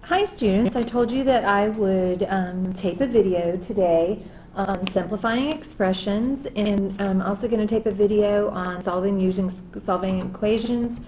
Hi students, I told you that I would tape a video today on simplifying expressions, and I'm also going to tape a video on solving equations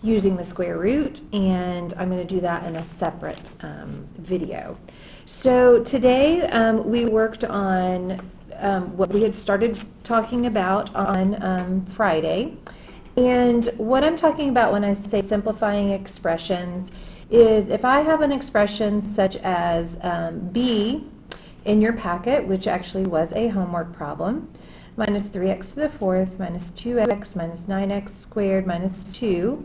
using the square root, and I'm going to do that in a separate video. So today we worked on what we had started talking about on Friday. And what I'm talking about when I say simplifying expressions is if I have an expression such as b in your packet, which actually was a homework problem, minus 3x to the fourth minus 2x minus 9x squared minus 2.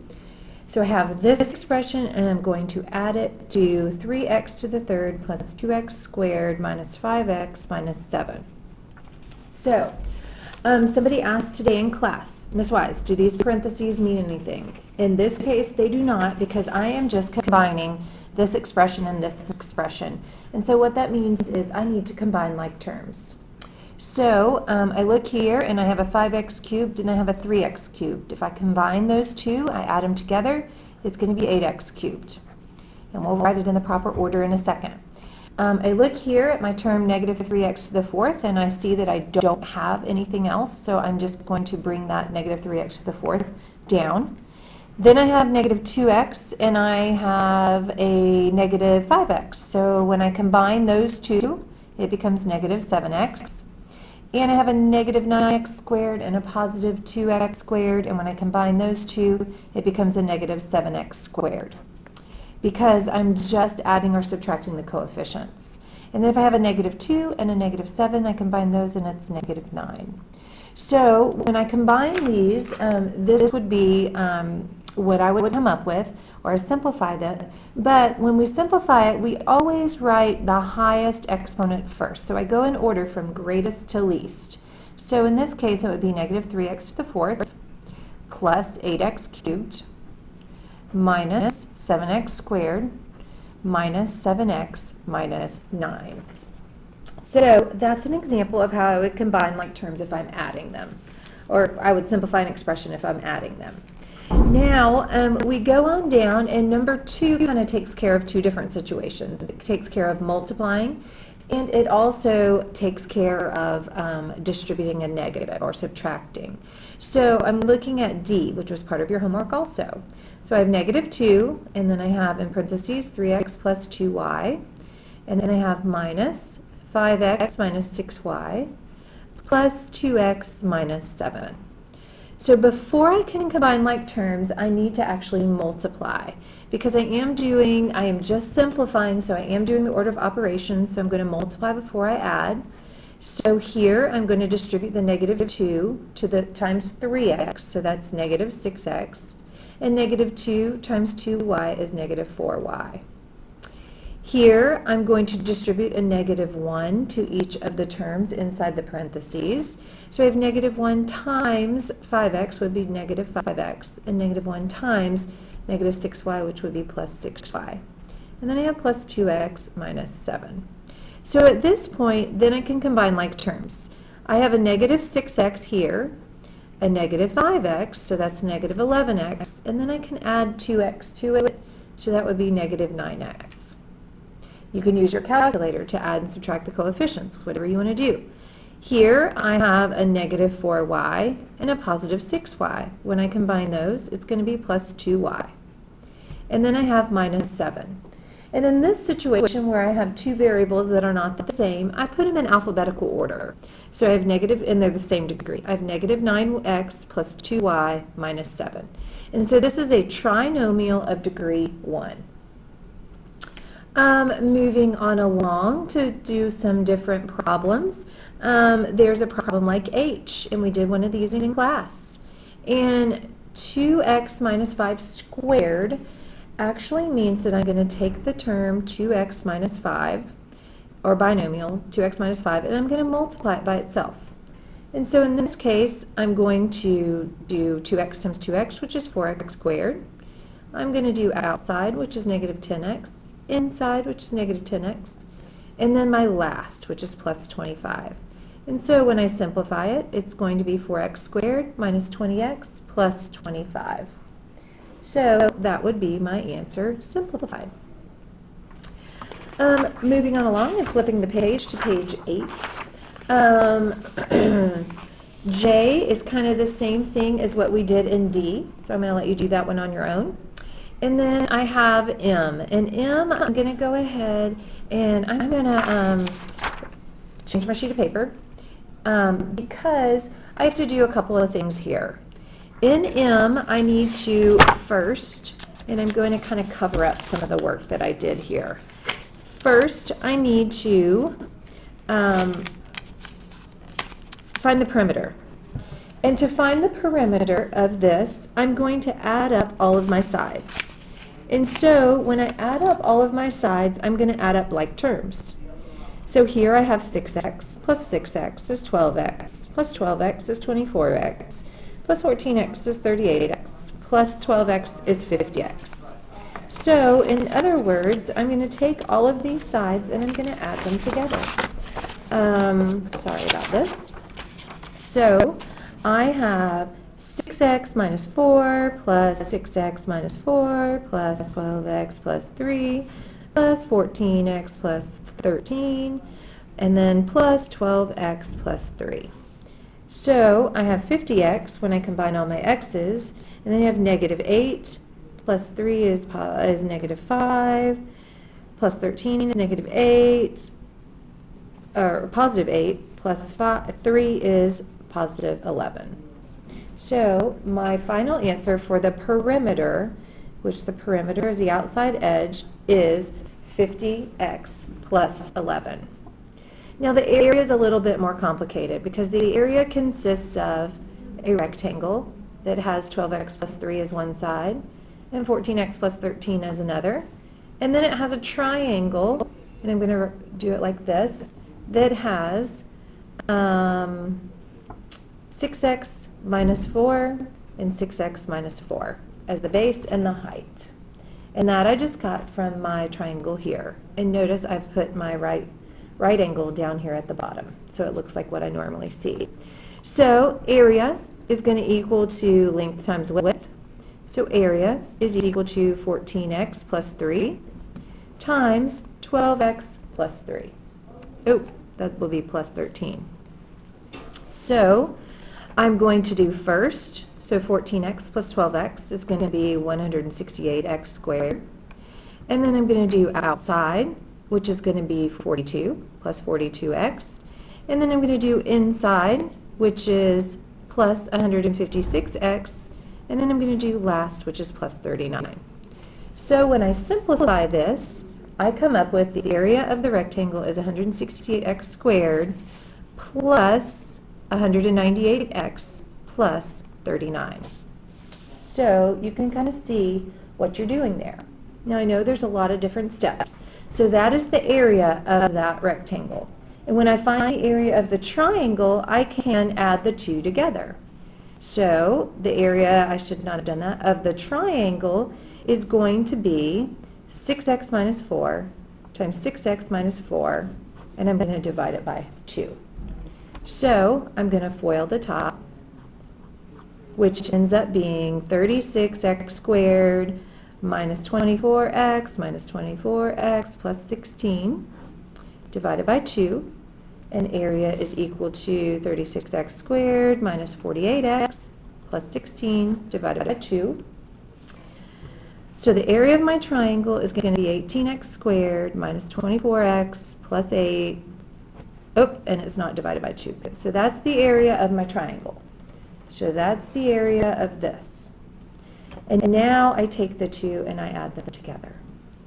So I have this expression, and I'm going to add it to 3x to the third plus 2x squared minus 5x minus 7. So somebody asked today in class, Ms. Wise, do these parentheses mean anything? In this case, they do not, because I am just combining this expression and this expression. And so what that means is I need to combine like terms. So I look here, and I have a 5x cubed and I have a 3x cubed. If I combine those two, I add them together, it's going to be 8x cubed. And we'll write it in the proper order in a second. I look here at my term negative 3x to the fourth, and I see that I don't have anything else, so I'm just going to bring that negative 3x to the fourth down. Then I have negative 2x, and I have a negative 5x. So when I combine those two, it becomes negative 7x. And I have a negative 9x squared and a positive 2x squared, and when I combine those two, it becomes a negative 7x squared, because I'm just adding or subtracting the coefficients. And then if I have a negative 2 and a negative 7, I combine those and it's negative 9. So when I combine these, this would be what I would come up with, or simplify that. But when we simplify it, we always write the highest exponent first. So I go in order from greatest to least. So in this case, it would be negative 3x to the fourth plus 8x cubed minus 7x squared minus 7x minus 9. So that's an example of how I would combine like terms if I'm adding them, or I would simplify an expression if I'm adding them. Now we go on down, and number 2 kind of takes care of two different situations. It takes care of multiplying, and it also takes care of distributing a negative or subtracting. So I'm looking at D, which was part of your homework also. So I have negative 2, and then I have in parentheses 3x plus 2y, and then I have minus 5x minus 6y plus 2x minus 7. So before I can combine like terms, I need to actually multiply, because I am just simplifying, so I am doing the order of operations, so I'm going to multiply before I add. So here I'm going to distribute the negative 2 to the times 3x, so that's negative 6x, and negative 2 times 2y is negative 4y. Here I'm going to distribute a negative 1 to each of the terms inside the parentheses. So I have negative 1 times 5x would be negative 5x, and negative 1 times negative 6y, which would be plus 6y. And then I have plus 2x minus 7. So at this point, then I can combine like terms. I have a negative 6x here, a negative 5x, so that's negative 11x, and then I can add 2x to it, so that would be negative 9x. You can use your calculator to add and subtract the coefficients, whatever you want to do. Here I have a negative 4y and a positive 6y. When I combine those, it's going to be plus 2y. And then I have minus 7. And in this situation where I have two variables that are not the same, I put them in alphabetical order. So I have negative, and they're the same degree. I have negative 9x plus 2y minus 7. And so this is a trinomial of degree 1. Moving on along to do some different problems. There's a problem like H, and we did one of these in class. And 2x minus 5 squared actually means that I'm going to take the term 2x minus 5, or binomial 2x minus 5, and I'm going to multiply it by itself. And so in this case, I'm going to do 2x times 2x, which is 4x squared. I'm going to do outside, which is negative 10x, inside, which is negative 10x, and then my last, which is plus 25. And so when I simplify it, it's going to be 4x squared minus 20x plus 25. So that would be my answer simplified. Moving on along and flipping the page to page 8. Um, J is kind of the same thing as what we did in D, so I'm going to let you do that one on your own. And then I have M, and M, I'm going to go ahead and I'm going to change my sheet of paper because I have to do a couple of things here. In M, I need to first, and I'm going to kind of cover up some of the work that I did here. First, I need to find the perimeter. And to find the perimeter of this, I'm going to add up all of my sides. And so when I add up all of my sides, I'm going to add up like terms. So here I have 6x plus 6x is 12x, plus 12x is 24x, plus 14x is 38x, plus 12x is 50x. So in other words, I'm going to take all of these sides and I'm going to add them together. Sorry about this. So I have 6x minus 4 plus 6x minus 4 plus 12x plus 3 plus 14x plus 13 and then plus 12x plus 3. So I have 50x when I combine all my x's, and then I have negative 8 plus 3 is negative 5 plus 13 is negative 8, or positive 8 plus 3 is positive 11. So my final answer for the perimeter, which the perimeter is the outside edge, is 50x plus 11. Now the area is a little bit more complicated because the area consists of a rectangle that has 12x plus 3 as one side and 14x plus 13 as another. And then it has a triangle, and I'm going to do it like this, that has 6x minus 4 and 6x minus 4 as the base and the height. And that I just got from my triangle here. And notice I've put my right angle down here at the bottom, so it looks like what I normally see. So area is going to equal to length times width. So area is equal to 14x plus 3 times 12x plus 3. Oh, that will be plus 13. So I'm going to do first, so 14x plus 12x is going to be 168x squared. And then I'm going to do outside, which is going to be 42 plus 42x. And then I'm going to do inside, which is plus 156x. And then I'm going to do last, which is plus 39. So when I simplify this, I come up with the area of the rectangle is 168x squared plus 198x plus 39. So you can kind of see what you're doing there. Now I know there's a lot of different steps. So that is the area of that rectangle. And when I find the area of the triangle, I can add the two together. So the area, I should not have done that, of the triangle is going to be 6x minus 4 times 6x minus 4, and I'm going to divide it by 2. So I'm going to FOIL the top, which ends up being 36x squared minus 24x plus 16 divided by 2, and area is equal to 36x squared minus 48x plus 16 divided by 2. So the area of my triangle is going to be 18x squared minus 24x plus 8. Oh, and it's not divided by 2. So that's the area of my triangle. So that's the area of this. And now I take the two and I add them together.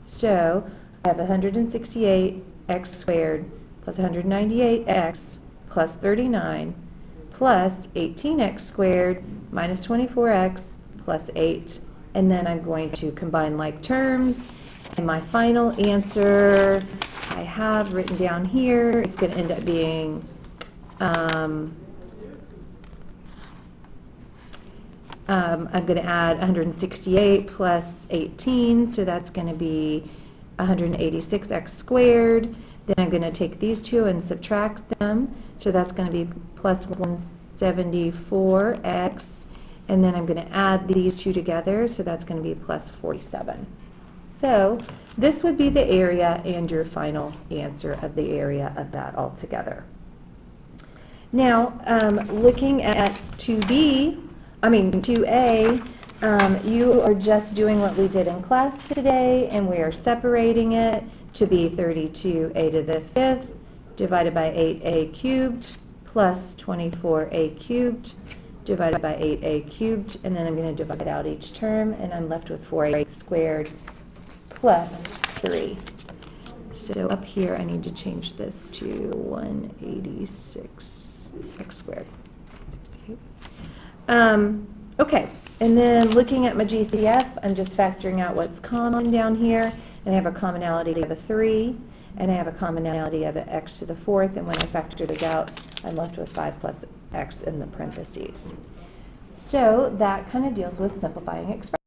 So I have 168x squared plus 198x plus 39 plus 18x squared minus 24x plus 8. And then I'm going to combine like terms. And my final answer I have written down here is going to end up being I'm going to add 168 plus 18, so that's going to be 186x squared. Then I'm going to take these two and subtract them, so that's going to be plus 174x. And then I'm going to add these two together, so that's going to be plus 47. So This would be the area and your final answer of the area of that altogether. Now, looking at 2A, you are just doing what we did in class today, and we are separating it to be 32a to the 5th divided by 8a cubed plus 24a cubed divided by 8a cubed, and then I'm going to divide out each term, and I'm left with 4a squared plus 3. So up here, I need to change this to 186 x squared. Okay, and then looking at my GCF, I'm just factoring out what's common down here, and I have a commonality of a 3, and I have a commonality of an x to the 4th, and when I factor those out, I'm left with 5 plus x in the parentheses. So that kind of deals with simplifying expressions.